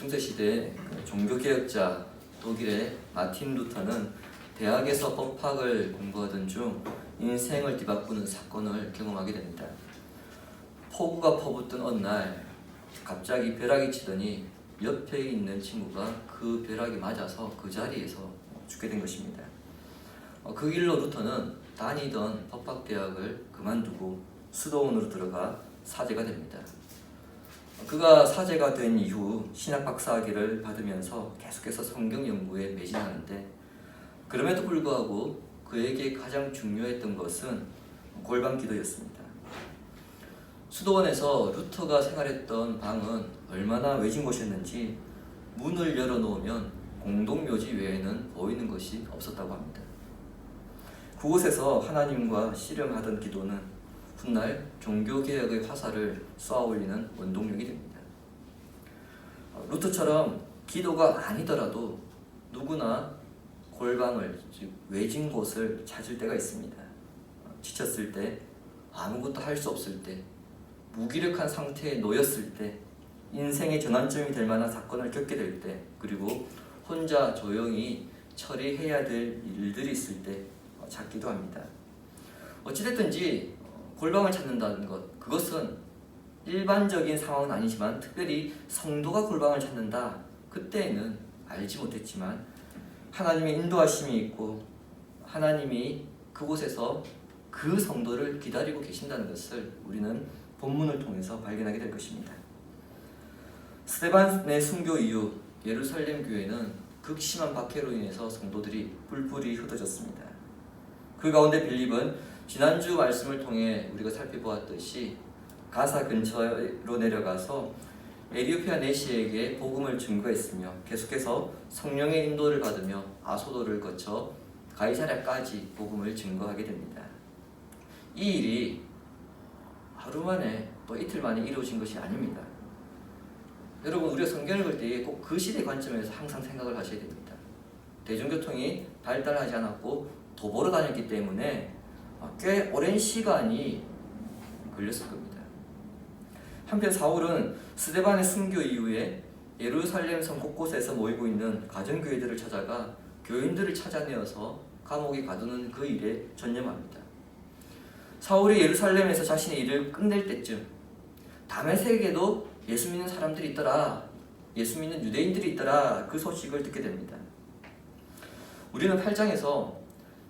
중세시대 종교개혁자 독일의 마틴 루터는 대학에서 법학을 공부하던 중 인생을 뒤바꾸는 사건을 경험하게 됩니다. 폭우가 퍼붓던 어느 날 갑자기 벼락이 치더니 옆에 있는 친구가 그 벼락이 맞아서 그 자리에서 죽게 된 것입니다. 그 길로 루터는 다니던 법학대학을 그만두고 수도원으로 들어가 사제가 됩니다. 그가 사제가 된 이후 신학 박사학위를 받으면서 계속해서 성경 연구에 매진하는데, 그럼에도 불구하고 그에게 가장 중요했던 것은 골방 기도였습니다. 수도원에서 루터가 생활했던 방은 얼마나 외진 곳이었는지 문을 열어놓으면 공동묘지 외에는 보이는 것이 없었다고 합니다. 그곳에서 하나님과 씨름하던 기도는 훗날 종교개혁의 화살을 쏘아올리는 원동력이 됩니다. 루터처럼 기도가 아니더라도 누구나 골방을, 즉 외진 곳을 찾을 때가 있습니다. 지쳤을 때, 아무것도 할 수 없을 때, 무기력한 상태에 놓였을 때, 인생의 전환점이 될 만한 사건을 겪게 될 때, 그리고 혼자 조용히 처리해야 될 일들이 있을 때 찾기도 합니다. 어찌됐든지 골방을 찾는다는 것, 그것은 일반적인 상황은 아니지만 특별히 성도가 골방을 찾는다, 그때에는 알지 못했지만 하나님의 인도하심이 있고 하나님이 그곳에서 그 성도를 기다리고 계신다는 것을 우리는 본문을 통해서 발견하게 될 것입니다. 스데반의 순교 이후 예루살렘 교회는 극심한 박해로 인해서 성도들이 뿔뿔이 흩어졌습니다. 그 가운데 빌립은 지난주 말씀을 통해 우리가 살펴보았듯이 가사 근처로 내려가서 에티오피아 내시에게 복음을 증거했으며 계속해서 성령의 인도를 받으며 아소도를 거쳐 가이사랴까지 복음을 증거하게 됩니다. 이 일이 하루 만에 또 이틀 만에 이루어진 것이 아닙니다. 여러분, 우리가 성경을 볼 때 꼭 그 시대 관점에서 항상 생각을 하셔야 됩니다. 대중교통이 발달하지 않았고 도보로 다녔기 때문에 꽤 오랜 시간이 걸렸을 겁니다. 한편 사울은 스데반의 순교 이후에 예루살렘 성 곳곳에서 모이고 있는 가정교회들을 찾아가 교인들을 찾아내어서 감옥에 가두는 그 일에 전념합니다. 사울이 예루살렘에서 자신의 일을 끝낼 때쯤 다메섹에도 예수 믿는 사람들이 있더라, 예수 믿는 유대인들이 있더라, 그 소식을 듣게 됩니다. 우리는 8장에서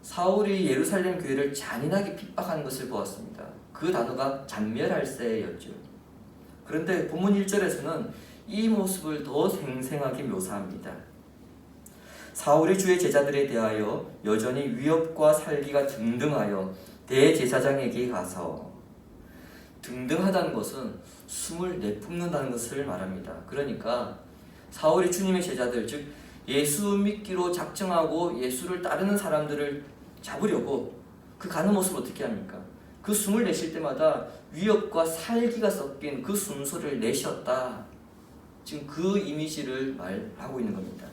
사울이 예루살렘 교회를 잔인하게 핍박하는 것을 보았습니다. 그 단어가 잔멸할세였죠. 그런데 본문 1절에서는 이 모습을 더 생생하게 묘사합니다. 사울이 주의 제자들에 대하여 여전히 위협과 살기가 등등하여 대제사장에게 가서, 등등하다는 것은 숨을 내뿜는다는 것을 말합니다. 그러니까 사울이 주님의 제자들, 즉 예수 믿기로 작정하고 예수를 따르는 사람들을 잡으려고 그 가는 모습을 어떻게 합니까? 그 숨을 내쉴 때마다 위협과 살기가 섞인 그 숨소리를 내쉬었다. 지금 그 이미지를 말하고 있는 겁니다.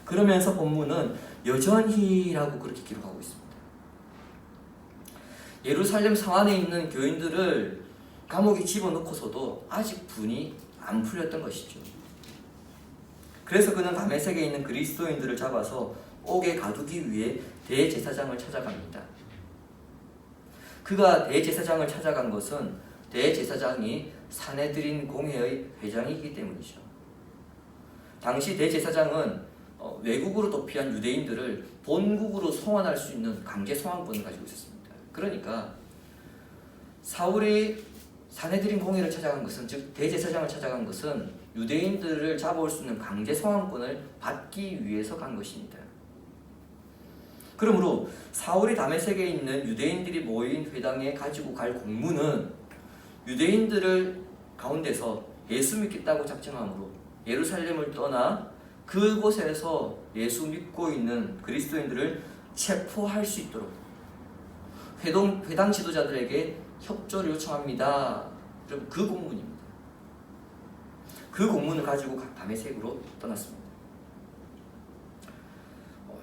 그러면서 본문은 여전히라고 그렇게 기록하고 있습니다. 예루살렘 성 안에 있는 교인들을 감옥에 집어넣고서도 아직 분이 안 풀렸던 것이죠. 그래서 그는 다메섹에 있는 그리스도인들을 잡아서 옥에 가두기 위해 대제사장을 찾아갑니다. 그가 대제사장을 찾아간 것은 대제사장이 사내들인 공회의 회장이기 때문이죠. 당시 대제사장은 외국으로 도피한 유대인들을 본국으로 송환할 수 있는 강제 송환권을 가지고 있었습니다. 그러니까 사울이 사내들인 공회를 찾아간 것은, 즉 대제사장을 찾아간 것은 유대인들을 잡아올 수 있는 강제 송환권을 받기 위해서 간 것입니다. 그러므로 사울이 다메섹에 있는 유대인들이 모인 회당에 가지고 갈 공문은 유대인들을 가운데서 예수 믿겠다고 작정함으로 예루살렘을 떠나 그곳에서 예수 믿고 있는 그리스도인들을 체포할 수 있도록 회당 지도자들에게 협조를 요청합니다. 여러분, 그 공문입니다. 그 공문을 가지고 다메섹으로 떠났습니다.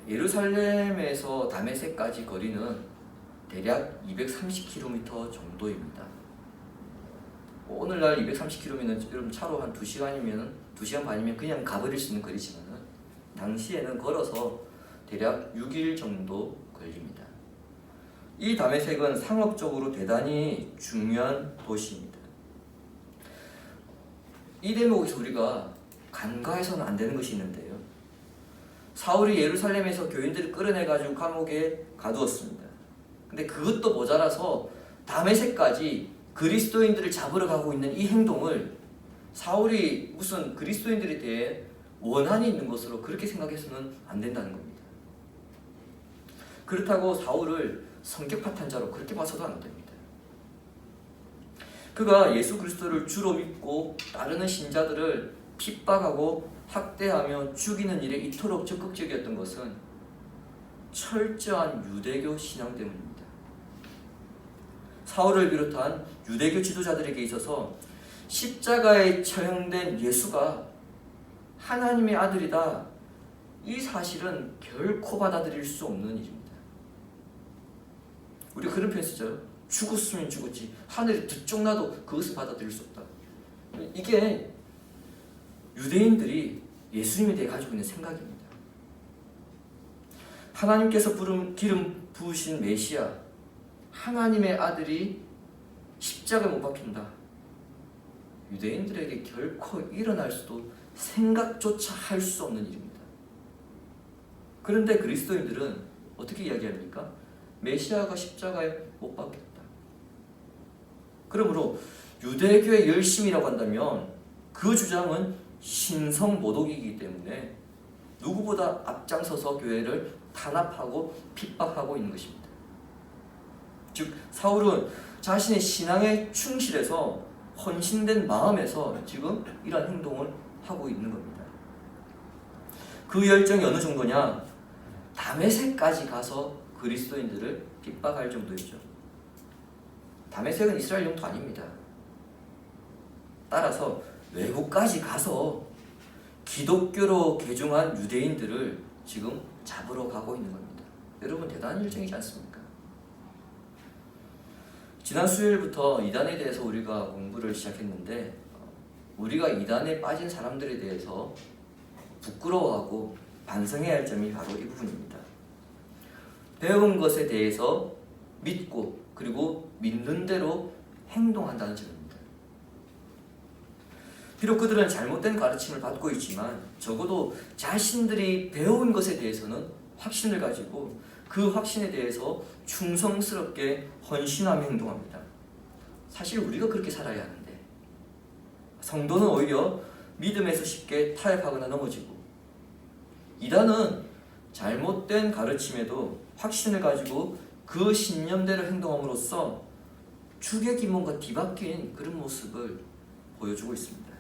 예루살렘에서 다메섹까지 거리는 대략 230km 정도입니다. 오늘날 230km면 여러분 차로 한 2시간이면 2시간 반이면 그냥 가버릴 수 있는 거리지만 당시에는 걸어서 대략 6일 정도 걸립니다. 이 다메섹은 상업적으로 대단히 중요한 도시입니다. 이 대목에서 우리가 간과해서는 안 되는 것이 있는데요. 사울이 예루살렘에서 교인들을 끌어내가지고 감옥에 가두었습니다. 근데 그것도 모자라서 다메섹까지 그리스도인들을 잡으러 가고 있는 이 행동을 사울이 무슨 그리스도인들에 대해 원한이 있는 것으로 그렇게 생각해서는 안 된다는 겁니다. 그렇다고 사울을 성격 파탄자로 그렇게 봐서도 안 됩니다. 그가 예수 그리스도를 주로 믿고 따르는 신자들을 핍박하고 학대하며 죽이는 일에 이토록 적극적이었던 것은 철저한 유대교 신앙 때문입니다. 사울을 비롯한 유대교 지도자들에게 있어서 십자가에 처형된 예수가 하나님의 아들이다, 이 사실은 결코 받아들일 수 없는 일입니다. 우리가 그런 표현 쓰죠. 죽었으면 죽었지 하늘이 들쭉나도 그것을 받아들일 수 없다. 이게 유대인들이 예수님에 대해 가지고 있는 생각입니다. 하나님께서 기름 부으신 메시아, 하나님의 아들이 십자가에 못 박힌다. 유대인들에게 결코 일어날 수도 생각조차 할 수 없는 일입니다. 그런데 그리스도인들은 어떻게 이야기합니까? 메시아가 십자가에 못 박혔다. 그러므로 유대교의 열심이라고 한다면 그 주장은 신성모독이기 때문에 누구보다 앞장서서 교회를 탄압하고 핍박하고 있는 것입니다. 즉 사울은 자신의 신앙에 충실해서 헌신된 마음에서 지금 이러한 행동을 하고 있는 겁니다. 그 열정이 어느 정도냐? 다메섹까지 가서 그리스도인들을 핍박할 정도이죠. 다메섹은 이스라엘 영토 아닙니다. 따라서 외국까지 가서 기독교로 개종한 유대인들을 지금 잡으러 가고 있는 겁니다. 여러분 대단한 일정이지 않습니까? 지난 수요일부터 이단에 대해서 우리가 공부를 시작했는데 우리가 이단에 빠진 사람들에 대해서 부끄러워하고 반성해야 할 점이 바로 이 부분입니다. 배운 것에 대해서 믿고 그리고 믿는 대로 행동한다는 점입니다. 비록 그들은 잘못된 가르침을 받고 있지만 적어도 자신들이 배운 것에 대해서는 확신을 가지고 그 확신에 대해서 충성스럽게 헌신하며 행동합니다. 사실 우리가 그렇게 살아야 하는데 성도는 오히려 믿음에서 쉽게 타협하거나 넘어지고 이단은 잘못된 가르침에도 확신을 가지고 그 신념대로 행동함으로써 주의 기본과 뒤바뀐 그런 모습을 보여주고 있습니다.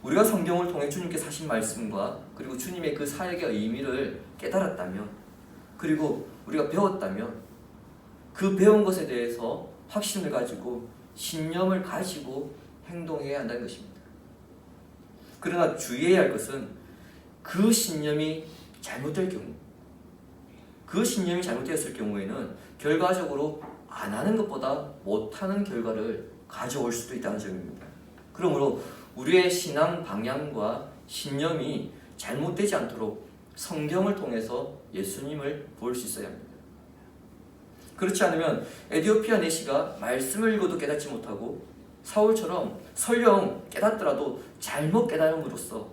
우리가 성경을 통해 주님께서 하신 말씀과 그리고 주님의 그 사역의 의미를 깨달았다면 그리고 우리가 배웠다면 그 배운 것에 대해서 확신을 가지고 신념을 가지고 행동해야 한다는 것입니다. 그러나 주의해야 할 것은 그 신념이 잘못될 경우, 그 신념이 잘못되었을 경우에는 결과적으로 안 하는 것보다 못하는 결과를 가져올 수도 있다는 점입니다. 그러므로 우리의 신앙 방향과 신념이 잘못되지 않도록 성경을 통해서 예수님을 볼 수 있어야 합니다. 그렇지 않으면 에디오피아 내시가 말씀을 읽어도 깨닫지 못하고 사울처럼 설령 깨닫더라도 잘못 깨달음으로써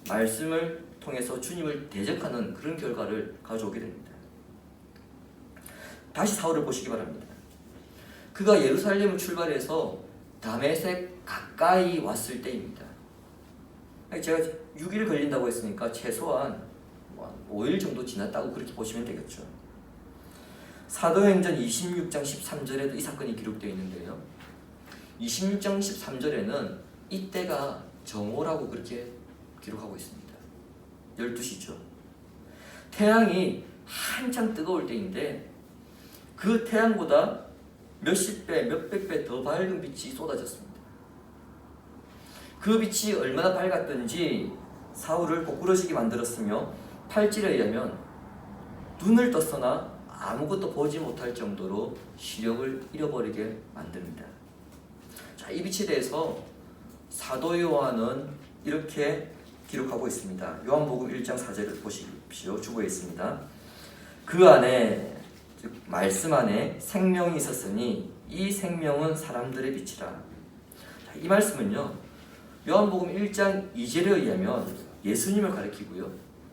말씀을 통해서 주님을 대적하는 그런 결과를 가져오게 됩니다. 다시 사울을 보시기 바랍니다. 그가 예루살렘을 출발해서 다메섹 가까이 왔을 때입니다. 제가 6일 걸린다고 했으니까 최소한 5일 정도 지났다고 그렇게 보시면 되겠죠. 사도행전 26장 13절에도 이 사건이 기록되어 있는데요. 26장 13절에는 이때가 정오라고 그렇게 기록하고 있습니다. 12시죠. 태양이 한창 뜨거울 때인데 그 태양보다 몇십 배, 몇백 배 더 밝은 빛이 쏟아졌습니다. 그 빛이 얼마나 밝았던지 사울을 고꾸러지게 만들었으며 8절에 의하면 눈을 떴으나 아무것도 보지 못할 정도로 시력을 잃어버리게 만듭니다. 자, 이 빛에 대해서 사도 요한은 이렇게 기록하고 있습니다. 요한복음 1장 4절을 보십시오. 주보에 있습니다. 그 안에, 즉 말씀 안에 생명이 있었으니 이 생명은 사람들의 빛이라. 이 말씀은요, 요한복음 1장 2절에 의하면 예수님을 가리키고요,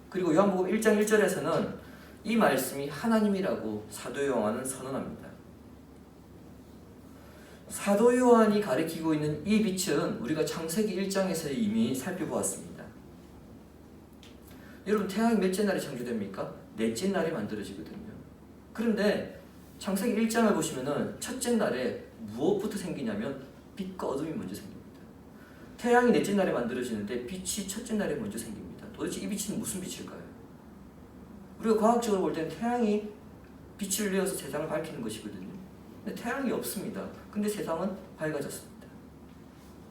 그리고 요한복음 1장 1절에서는 이 말씀이 하나님이라고 사도 요한은 선언합니다. 사도 요한이 가리키고 있는 이 빛은 우리가 창세기 1장에서 이미 살펴보았습니다. 여러분, 태양이 몇째 날에 창조됩니까? 넷째 날에 만들어지거든요. 그런데 창세기 1장을 보시면은 첫째 날에 무엇부터 생기냐면 빛과 어둠이 먼저 생깁니다. 태양이 넷째 날에 만들어지는데 빛이 첫째 날에 먼저 생깁니다. 도대체 이 빛은 무슨 빛일까요? 우리가 과학적으로 볼 때는 태양이 빛을 내어서 세상을 밝히는 것이거든요. 근데 태양이 없습니다. 근데 세상은 밝아졌습니다.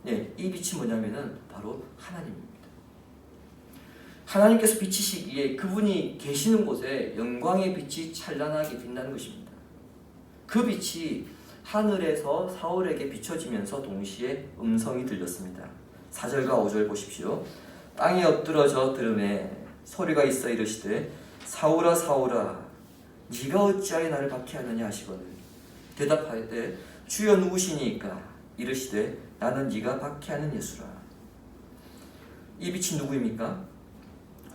네, 이 빛이 뭐냐면은 바로 하나님입니다. 하나님께서 비치시기에 그분이 계시는 곳에 영광의 빛이 찬란하게 빛나는 것입니다. 그 빛이 하늘에서 사울에게 비춰지면서 동시에 음성이 들렸습니다. 4절과 5절 보십시오. 땅이 엎드러져 들음에 소리가 있어 이르시되 사울아 사울아 네가 어찌하여 나를 박해하느냐 하시거늘 대답하되 주여 누구시니까 이르시되 나는 네가 박해하는 예수라. 이 빛이 누구입니까?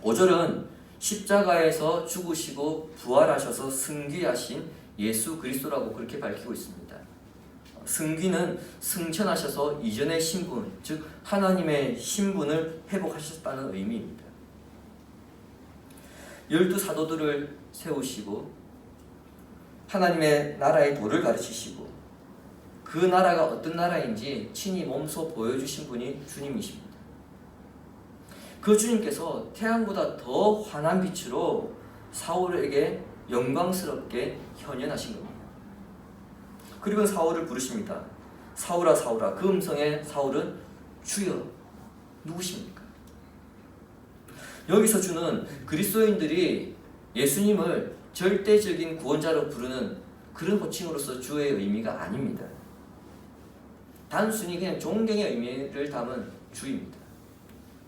5절은 십자가에서 죽으시고 부활하셔서 승귀하신 예수 그리스도라고 그렇게 밝히고 있습니다. 승귀는 승천하셔서 이전의 신분, 즉 하나님의 신분을 회복하셨다는 의미입니다. 12사도들을 세우시고 하나님의 나라의 도를 가르치시고 그 나라가 어떤 나라인지 친히 몸소 보여주신 분이 주님이십니다. 그 주님께서 태양보다 더 환한 빛으로 사울에게 영광스럽게 현현하신 겁니다. 그리고 사울을 부르십니다. 사울아 사울아. 그 음성에 사울은 주여 누구십니까? 여기서 주는 그리스도인들이 예수님을 절대적인 구원자로 부르는 그런 호칭으로서 주의 의미가 아닙니다. 단순히 그냥 존경의 의미를 담은 주입니다.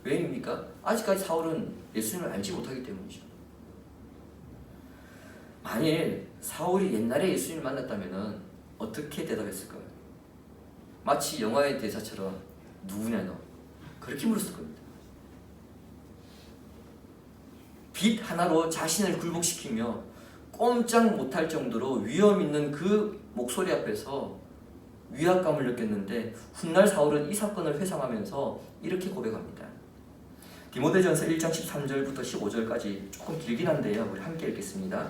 왜입니까? 아직까지 사울은 예수님을 알지 못하기 때문이죠. 만일 사울이 옛날에 예수님을 만났다면 어떻게 대답했을까요? 마치 영화의 대사처럼 누구냐 너? 그렇게 물었을 겁니다. 빛 하나로 자신을 굴복시키며 꼼짝 못할 정도로 위험 있는 그 목소리 앞에서 위압감을 느꼈는데 훗날 사울은 이 사건을 회상하면서 이렇게 고백합니다. 디모데전서 1장 13절부터 15절까지 조금 길긴 한데요. 우리 함께 읽겠습니다.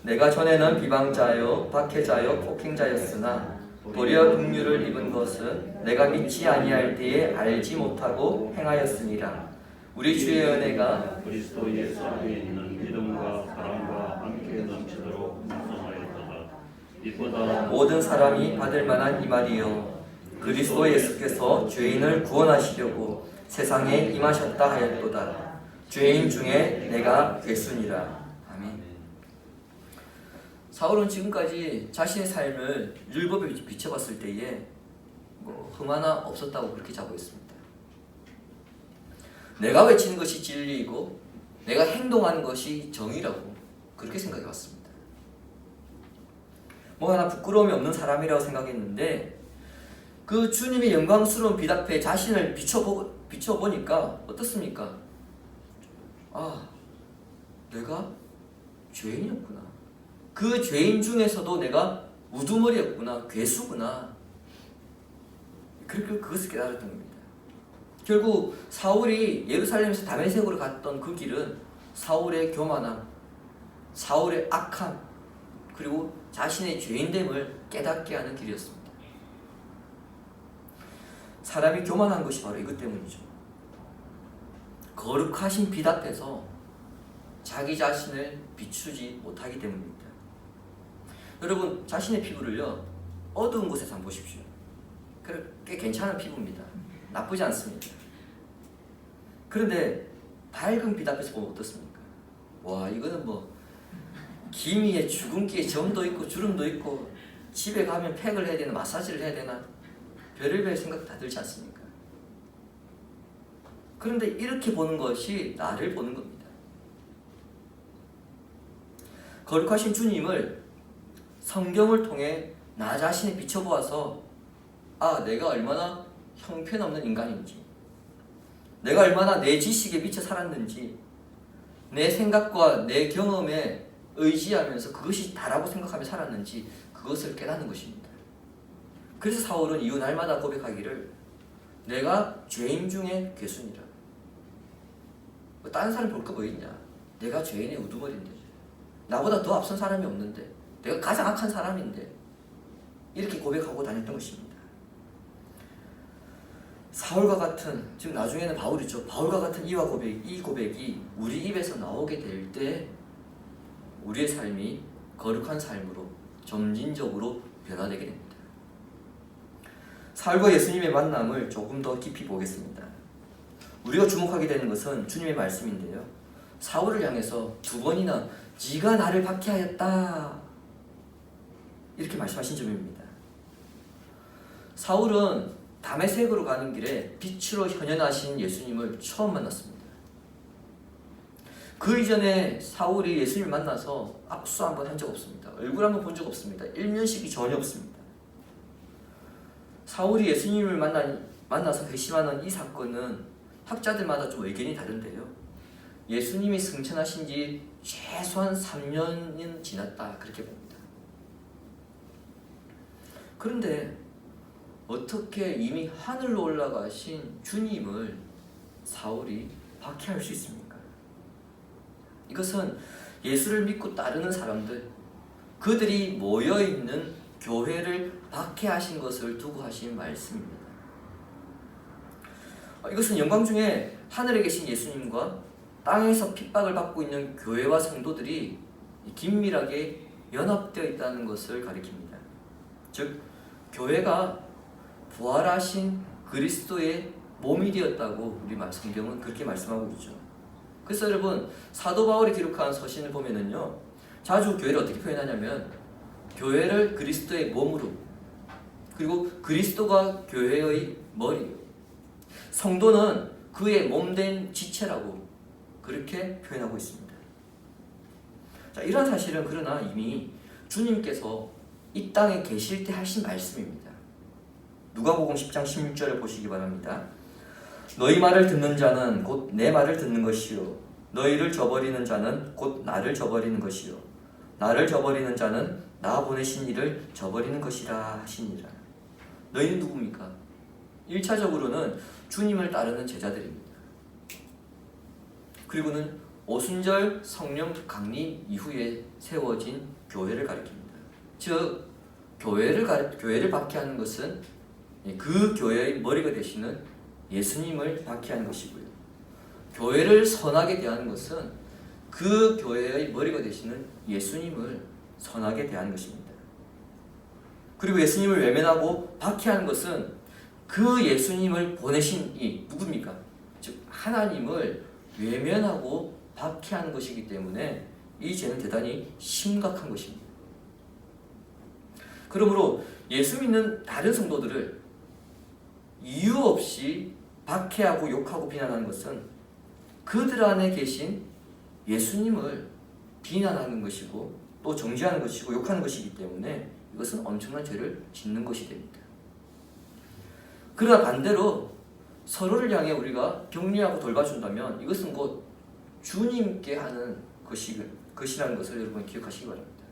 내가 전에는 비방자요 박해자요 폭행자였으나 도리어 긍휼을 입은 것은 내가 믿지 아니할 때에 알지 못하고 행하였으니라. 우리 주의 은혜가 그리스도 예수 안에 있는 믿음과 사랑과 함께 넘치도록 풍성하였도다. 이보다 모든 사람이 받을 만한 이 말이요 그리스도 예수께서 죄인을 구원하시려고 세상에 임하셨다 하였도다. 죄인 중에 내가 괴순이라. 아멘. 사울은 지금까지 자신의 삶을 율법에 비춰봤을 때에 흠 하나 없었다고 그렇게 자부했습니다. 내가 외치는 것이 진리이고 내가 행동하는 것이 정의라고 그렇게 생각해왔습니다. 뭐 하나 부끄러움이 없는 사람이라고 생각했는데 그 주님의 영광스러운 빛 앞에 자신을 비춰보니까 어떻습니까? 아, 내가 죄인이었구나. 그 죄인 중에서도 내가 우두머리였구나. 괴수구나. 그것을 깨달았던 겁니다. 결국 사울이 예루살렘에서 다메섹으로 갔던 그 길은 사울의 교만함, 사울의 악함, 그리고 자신의 죄인됨을 깨닫게 하는 길이었습니다. 사람이 교만한 것이 바로 이것 때문이죠. 거룩하신 빛 앞에서 자기 자신을 비추지 못하기 때문입니다. 여러분, 자신의 피부를요 어두운 곳에서 한번 보십시오. 꽤 괜찮은 피부입니다. 나쁘지 않습니다. 그런데 밝은 빛 앞에서 보면 어떻습니까? 와, 이거는 뭐 기미에 주근기에 점도 있고 주름도 있고 집에 가면 팩을 해야 되나 마사지를 해야 되나 별의별 생각 다 들지 않습니까? 그런데 이렇게 보는 것이 나를 보는 겁니다. 거룩하신 주님을 성경을 통해 나 자신에 비춰보아서 내가 얼마나 형편없는 인간인지, 내가 얼마나 내 지식에 미쳐 살았는지, 내 생각과 내 경험에 의지하면서 그것이 다라고 생각하며 살았는지 그것을 깨닫는 것입니다. 그래서 사울은 이후 날마다 고백하기를 내가 죄인 중에 괴순이라. 다른 사람 볼 거 뭐 있냐? 내가 죄인의 우두머리인데, 나보다 더 앞선 사람이 없는데, 내가 가장 악한 사람인데, 이렇게 고백하고 다녔던 것입니다. 사울과 같은, 지금 나중에는 바울이죠. 바울과 같은 이 고백이 우리 입에서 나오게 될 때 우리의 삶이 거룩한 삶으로 점진적으로 변화되게 됩니다. 사울과 예수님의 만남을 조금 더 깊이 보겠습니다. 우리가 주목하게 되는 것은 주님의 말씀인데요. 사울을 향해서 2번이나 네가 나를 박해하였다 이렇게 말씀하신 점입니다. 사울은 다메섹으로 가는 길에 빛으로 현현하신 예수님을 처음 만났습니다. 그 이전에 사울이 예수님을 만나서 악수 한번 한 적 없습니다. 얼굴 한번 본 적 없습니다. 일면식이 전혀 없습니다. 사울이 예수님을 만나서 회심하는 이 사건은 학자들마다 좀 의견이 다른데요. 예수님이 승천하신 지 최소한 3년은 지났다 그렇게 봅니다. 그런데 어떻게 이미 하늘로 올라가신 주님을 사울이 박해할 수 있습니까? 이것은 예수를 믿고 따르는 사람들, 그들이 모여있는 교회를 박해하신 것을 두고 하신 말씀입니다. 이것은 영광 중에 하늘에 계신 예수님과 땅에서 핍박을 받고 있는 교회와 성도들이 긴밀하게 연합되어 있다는 것을 가리킵니다. 즉, 교회가 부활하신 그리스도의 몸이 되었다고 우리 성경은 그렇게 말씀하고 있죠. 그래서 여러분, 사도 바울이 기록한 서신을 보면은요, 자주 교회를 어떻게 표현하냐면 교회를 그리스도의 몸으로, 그리고 그리스도가 교회의 머리, 성도는 그의 몸된 지체라고 그렇게 표현하고 있습니다. 자, 이런 사실은 그러나 이미 주님께서 이 땅에 계실 때 하신 말씀입니다. 누가복음 10장 16절을 보시기 바랍니다. 너희 말을 듣는 자는 곧 내 말을 듣는 것이요, 너희를 저버리는 자는 곧 나를 저버리는 것이요, 나를 저버리는 자는 나 보내신 이를 저버리는 것이라 하시니라. 너희는 누굽니까? 1차적으로는 주님을 따르는 제자들입니다. 그리고는 오순절 성령 강림 이후에 세워진 교회를 가리킵니다. 즉, 교회를 박해하는 것은 그 교회의 머리가 되시는 예수님을 박해하는 것이고요. 교회를 선하게 대하는 것은 그 교회의 머리가 되시는 예수님을 선하게 대하는 것입니다. 그리고 예수님을 외면하고 박해하는 것은 그 예수님을 보내신 이 누굽니까? 즉, 하나님을 외면하고 박해하는 것이기 때문에 이 죄는 대단히 심각한 것입니다. 그러므로 예수 믿는 다른 성도들을 이유 없이 박해하고 욕하고 비난하는 것은 그들 안에 계신 예수님을 비난하는 것이고 또 정죄하는 것이고 욕하는 것이기 때문에 이것은 엄청난 죄를 짓는 것이 됩니다. 그러나 반대로 서로를 향해 우리가 격려하고 돌봐준다면 이것은 곧 주님께 하는 것이라는 것을 여러분 기억하시기 바랍니다.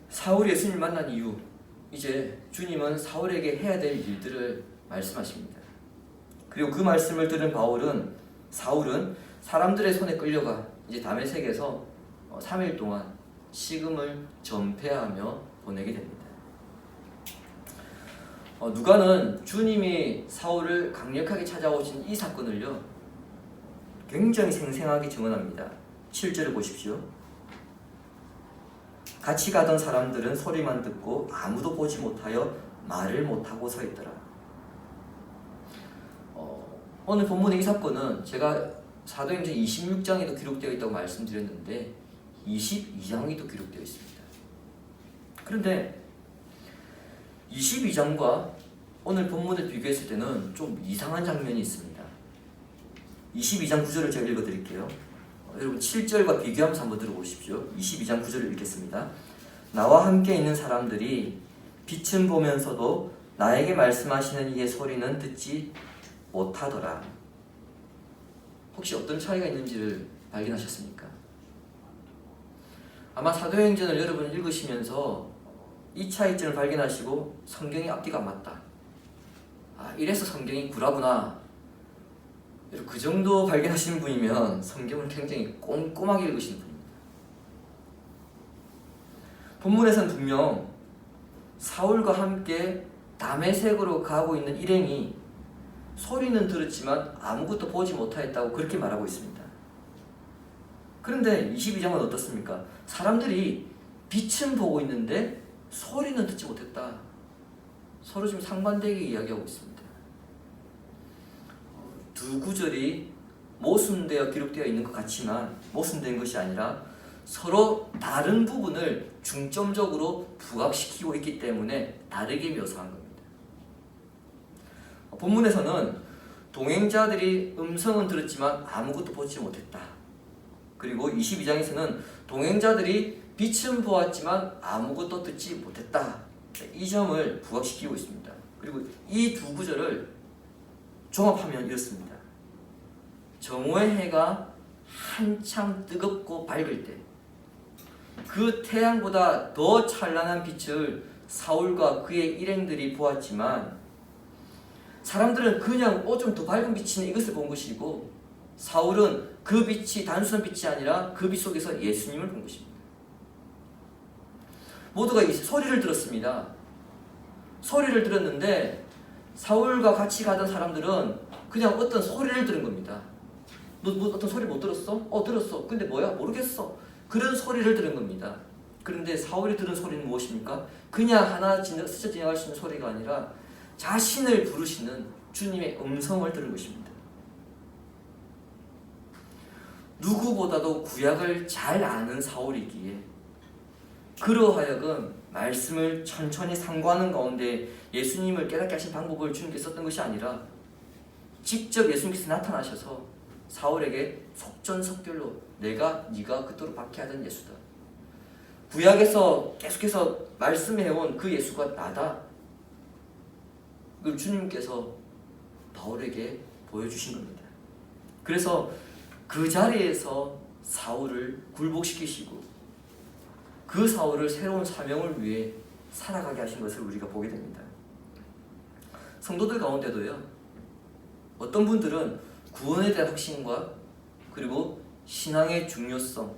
사울이 예수님을 만난 이후 이제 주님은 사울에게 해야 될 일들을 말씀하십니다. 그리고 그 말씀을 들은 사울은 사람들의 손에 끌려가 이제 다메섹에서 3일 동안 식음을 전폐하며 보내게 됩니다. 누가는 주님이 사울을 강력하게 찾아오신 이 사건을요 굉장히 생생하게 증언합니다. 7절을 보십시오. 같이 가던 사람들은 소리만 듣고 아무도 보지 못하여 말을 못하고 서 있더라. 오늘 본문의 이 사건은 제가 사도행전 26장에도 기록되어 있다고 말씀드렸는데 22장에도 기록되어 있습니다. 그런데 22장과 오늘 본문을 비교했을 때는 좀 이상한 장면이 있습니다. 22장 9절을 제가 읽어드릴게요. 여러분 7절과 비교하면서 한번 들어보십시오. 22장 9절을 읽겠습니다. 나와 함께 있는 사람들이 빛은 보면서도 나에게 말씀하시는 이의 소리는 듣지 못하더라. 혹시 어떤 차이가 있는지를 발견하셨습니까? 아마 사도행전을 여러분 읽으시면서 이 차이점을 발견하시고 성경이 앞뒤가 안 맞다. 이래서 성경이 구라구나. 그 정도 발견하시는 분이면 성경을 굉장히 꼼꼼하게 읽으시는 분입니다. 본문에서는 분명 사울과 함께 다메섹으로 가고 있는 일행이 소리는 들었지만 아무것도 보지 못하였다고 그렇게 말하고 있습니다. 그런데 22장은 어떻습니까? 사람들이 빛은 보고 있는데 소리는 듣지 못했다. 서로 지금 상반되게 이야기하고 있습니다. 두 구절이 모순되어 기록되어 있는 것 같지만 모순된 것이 아니라 서로 다른 부분을 중점적으로 부각시키고 있기 때문에 다르게 묘사한 겁니다. 본문에서는 동행자들이 음성은 들었지만 아무것도 보지 못했다. 그리고 22장에서는 동행자들이 빛은 보았지만 아무것도 듣지 못했다. 이 점을 부각시키고 있습니다. 그리고 이 두 구절을 종합하면 이렇습니다. 정오의 해가 한참 뜨겁고 밝을 때 그 태양보다 더 찬란한 빛을 사울과 그의 일행들이 보았지만 사람들은 그냥 좀 더 밝은 빛이네 이것을 본 것이고 사울은 그 빛이 단순한 빛이 아니라 그 빛 속에서 예수님을 본 것입니다. 모두가 이 소리를 들었습니다. 소리를 들었는데 사울과 같이 가던 사람들은 그냥 어떤 소리를 들은 겁니다. 너 어떤 소리 못 들었어? 들었어. 근데 뭐야? 모르겠어. 그런 소리를 들은 겁니다. 그런데 사울이 들은 소리는 무엇입니까? 그냥 하나 스쳐 지나갈 수 있는 소리가 아니라 자신을 부르시는 주님의 음성을 들은 것입니다. 누구보다도 구약을 잘 아는 사울이기에 그러하여금 말씀을 천천히 상고하는 가운데 예수님을 깨닫게 하신 방법을 주님께서 썼던 것이 아니라 직접 예수님께서 나타나셔서 사울에게 속전속결로 네가 그토록 박해하던 예수다. 구약에서 계속해서 말씀해온 그 예수가 나다. 그걸 주님께서 바울에게 보여주신 겁니다. 그래서 그 자리에서 사울을 굴복시키시고 그 사울을 새로운 사명을 위해 살아가게 하신 것을 우리가 보게 됩니다. 성도들 가운데도요. 어떤 분들은 구원에 대한 확신과 그리고 신앙의 중요성,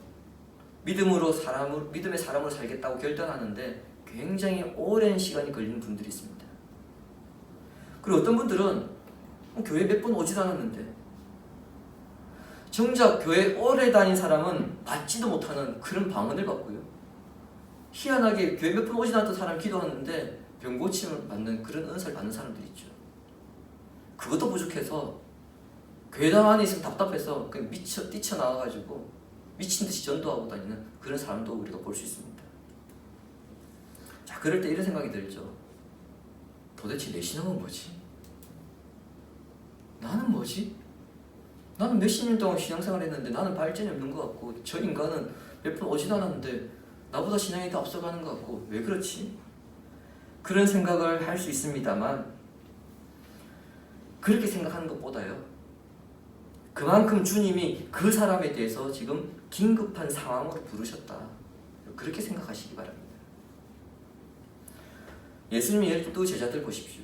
믿음의 사람으로 살겠다고 결단하는데 굉장히 오랜 시간이 걸리는 분들이 있습니다. 그리고 어떤 분들은 교회 몇 번 오지도 않았는데 정작 교회 오래 다닌 사람은 받지도 못하는 그런 방언을 받고요. 희한하게 교회 몇 번 오지 않았던 사람이 기도하는데 병고침을 받는 그런 은사를 받는 사람들이 있죠. 그것도 부족해서 교회당 안에 있으면 답답해서 그냥 뛰쳐나와가지고 미친듯이 전도하고 다니는 그런 사람도 우리가 볼 수 있습니다. 자, 그럴 때 이런 생각이 들죠. 도대체 내 신앙은 뭐지? 나는 뭐지? 나는 몇십 년 동안 신앙생활 했는데 나는 발전이 없는 것 같고 저 인간은 몇 번 오지도 않았는데 나보다 신앙이 더 앞서가는 것 같고 왜 그렇지? 그런 생각을 할 수 있습니다만 그렇게 생각하는 것보다요. 그만큼 주님이 그 사람에 대해서 지금 긴급한 상황으로 부르셨다. 그렇게 생각하시기 바랍니다. 예수님의 12 제자들 보십시오.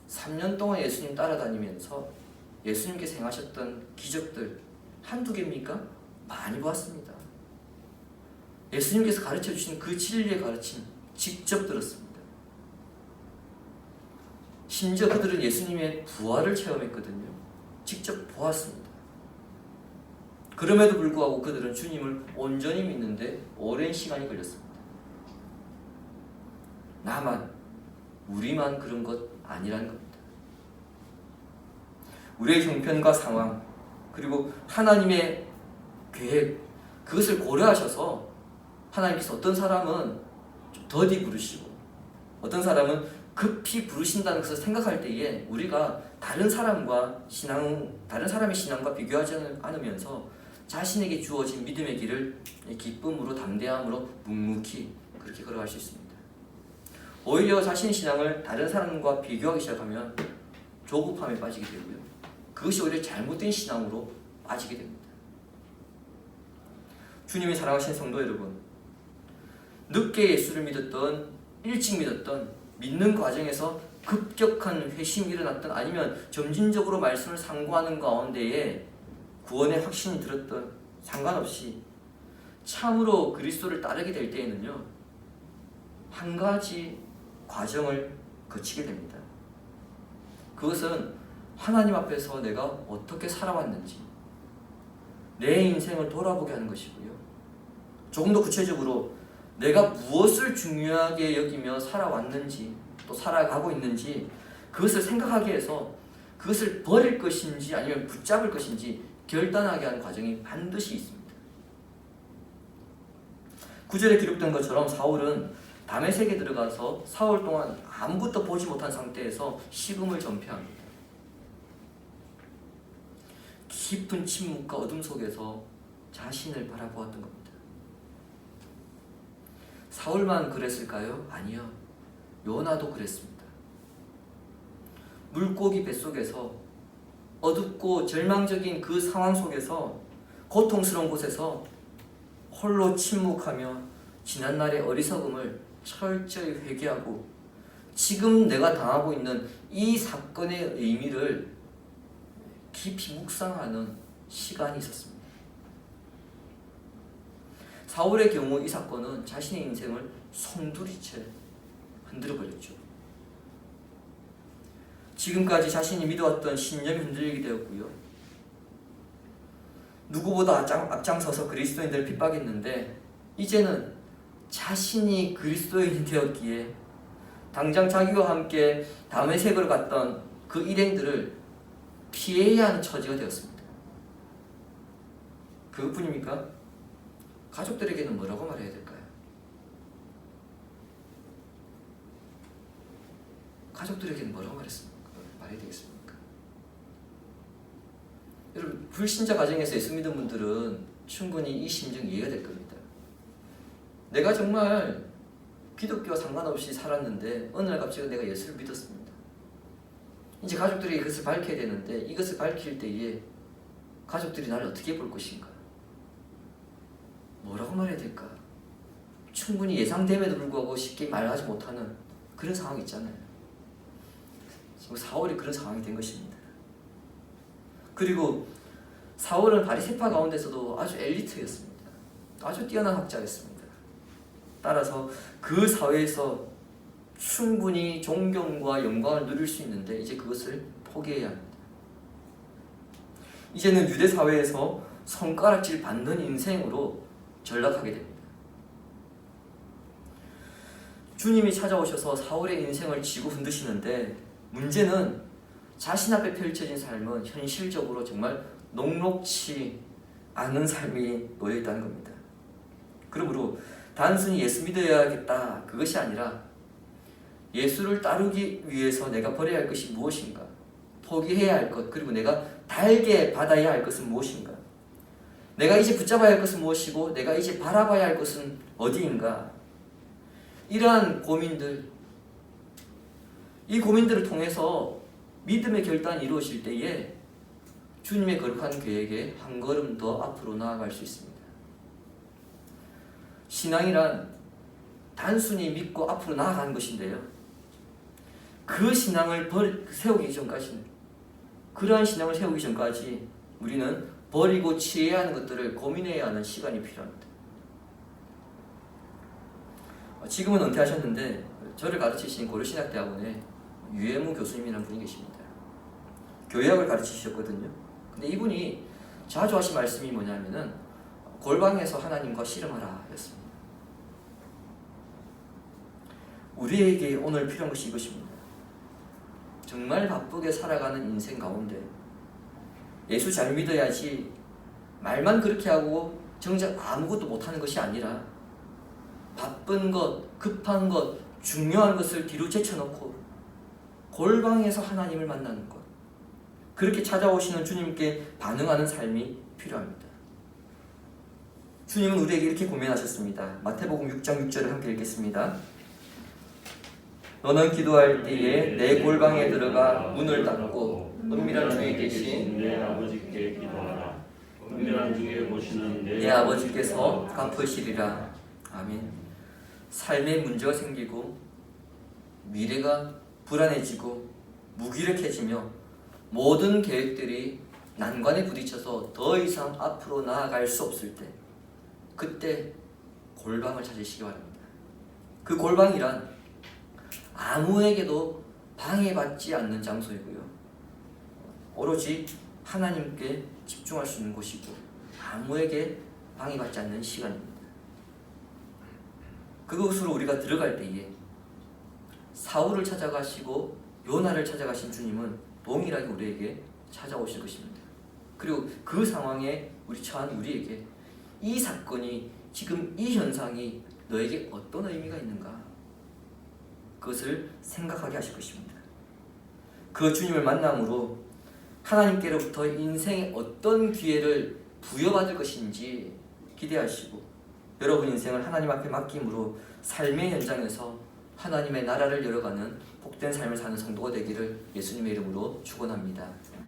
3년 동안 예수님 따라다니면서 예수님께서 행하셨던 기적들 한두 개입니까? 많이 보았습니다. 예수님께서 가르쳐 주신 그 진리의 가르침 직접 들었습니다. 심지어 그들은 예수님의 부활을 체험했거든요. 직접 보았습니다. 그럼에도 불구하고 그들은 주님을 온전히 믿는데 오랜 시간이 걸렸습니다. 우리만 그런 것 아니라는 겁니다. 우리의 형편과 상황 그리고 하나님의 계획 그것을 고려하셔서 하나님께서 어떤 사람은 좀 더디 부르시고 어떤 사람은 급히 부르신다는 것을 생각할 때에 우리가 다른 사람의 신앙과 비교하지 않으면서 자신에게 주어진 믿음의 길을 기쁨으로 담대함으로 묵묵히 그렇게 걸어갈 수 있습니다. 오히려 자신의 신앙을 다른 사람과 비교하기 시작하면 조급함에 빠지게 되고요. 그것이 오히려 잘못된 신앙으로 빠지게 됩니다. 주님이 사랑하신 성도 여러분, 늦게 예수를 믿었던 일찍 믿었던 믿는 과정에서 급격한 회심이 일어났던 아니면 점진적으로 말씀을 상고하는 가운데에 구원의 확신이 들었던 상관없이 참으로 그리스도를 따르게 될 때에는요, 한 가지 과정을 거치게 됩니다. 그것은 하나님 앞에서 내가 어떻게 살아왔는지 내 인생을 돌아보게 하는 것이고요. 조금 더 구체적으로 내가 무엇을 중요하게 여기며 살아왔는지 또 살아가고 있는지 그것을 생각하게 해서 그것을 버릴 것인지 아니면 붙잡을 것인지 결단하게 하는 과정이 반드시 있습니다. 9절에 기록된 것처럼 사울은 다메섹에 들어가서 사흘 동안 아무것도 보지 못한 상태에서 식음을 전폐합니다. 깊은 침묵과 어둠 속에서 자신을 바라보았던 겁니다. 사울만 그랬을까요? 아니요. 요나도 그랬습니다. 물고기 뱃속에서 어둡고 절망적인 그 상황 속에서 고통스러운 곳에서 홀로 침묵하며 지난날의 어리석음을 철저히 회개하고 지금 내가 당하고 있는 이 사건의 의미를 깊이 묵상하는 시간이 있었습니다. 사울의 경우 이 사건은 자신의 인생을 송두리째 흔들어버렸죠. 지금까지 자신이 믿어왔던 신념이 흔들리게 되었고요. 누구보다 앞장서서 그리스도인들을 핍박했는데 이제는 자신이 그리스도인이 되었기에 당장 자기와 함께 다메섹으로 갔던 그 일행들을 피해야 하는 처지가 되었습니다. 그것뿐입니까? 가족들에게는 뭐라고 말해야 될까요? 가족들에게는 뭐라고 말해야 되겠습니까? 여러분, 불신자 가정에서 예수 믿은 분들은 충분히 이 심정 이해가 될 겁니다. 내가 정말 기독교와 상관없이 살았는데 어느 날 갑자기 내가 예수를 믿었습니다. 이제 가족들이 이것을 밝혀야 되는데 이것을 밝힐 때에 가족들이 나를 어떻게 볼 것인가? 뭐라고 말해야 될까? 충분히 예상됨에도 불구하고 쉽게 말하지 못하는 그런 상황이 있잖아요. 지금 사울이 그런 상황이 된 것입니다. 그리고 사울은 바리새파 가운데서도 아주 엘리트였습니다. 아주 뛰어난 학자였습니다. 따라서 그 사회에서 충분히 존경과 영광을 누릴 수 있는데 이제 그것을 포기해야 합니다. 이제는 유대 사회에서 손가락질 받는 인생으로 전락하게 됩니다. 주님이 찾아오셔서 사울의 인생을 쥐고 흔드시는데 문제는 자신 앞에 펼쳐진 삶은 현실적으로 정말 녹록치 않은 삶이 놓여있다는 겁니다. 그러므로 단순히 예수 믿어야겠다 그것이 아니라 예수를 따르기 위해서 내가 버려야 할 것이 무엇인가, 포기해야 할 것, 그리고 내가 달게 받아야 할 것은 무엇인가, 내가 이제 붙잡아야 할 것은 무엇이고 내가 이제 바라봐야 할 것은 어디인가, 이러한 고민들, 이 고민들을 통해서 믿음의 결단이 이루어질 때에 주님의 거룩한 계획에 한 걸음 더 앞으로 나아갈 수 있습니다. 신앙이란 단순히 믿고 앞으로 나아가는 것인데요. 그 신앙을 세우기 전까지는, 그러한 신앙을 세우기 전까지 우리는 버리고 취해야 하는 것들을 고민해야 하는 시간이 필요합니다. 지금은 은퇴하셨는데 저를 가르치신 고려신학대학원에 유해무 교수님이라는 분이 계십니다. 교회학을 가르치셨거든요. 근데 이분이 자주 하신 말씀이 뭐냐면은 골방에서 하나님과 씨름하라 였습니다. 우리에게 오늘 필요한 것이 이것입니다. 정말 바쁘게 살아가는 인생 가운데 예수 잘 믿어야지 말만 그렇게 하고 정작 아무것도 못하는 것이 아니라 바쁜 것, 급한 것, 중요한 것을 뒤로 제쳐놓고 골방에서 하나님을 만나는 것, 그렇게 찾아오시는 주님께 반응하는 삶이 필요합니다. 주님은 우리에게 이렇게 고면하셨습니다. 마태복음 6장 6절을 함께 읽겠습니다. 너는 기도할 때에 내 골방에 들어가 문을 닫고 은밀한 중에 계신 내 아버지께 기도하라. 은밀한 중에 보시는 내 아버지께서 갚으시리라. 아멘. 삶에 문제가 생기고 미래가 불안해지고 무기력해지며 모든 계획들이 난관에 부딪혀서 더 이상 앞으로 나아갈 수 없을 때, 그때 골방을 찾으시기 바랍니다. 그 골방이란 아무에게도 방해받지 않는 장소이고요, 오로지 하나님께 집중할 수 있는 곳이고 아무에게 방해받지 않는 시간입니다. 그곳으로 우리가 들어갈 때에 사울을 찾아가시고 요나를 찾아가신 주님은 동일하게 우리에게 찾아오실 것입니다. 그리고 그 상황에 처한 우리에게 이 사건이, 지금 이 현상이 너에게 어떤 의미가 있는가, 그것을 생각하게 하실 것입니다. 그 주님을 만남으로 하나님께로부터 인생의 어떤 기회를 부여받을 것인지 기대하시고, 여러분 인생을 하나님 앞에 맡김으로 삶의 현장에서 하나님의 나라를 열어가는 복된 삶을 사는 성도가 되기를 예수님의 이름으로 축원합니다.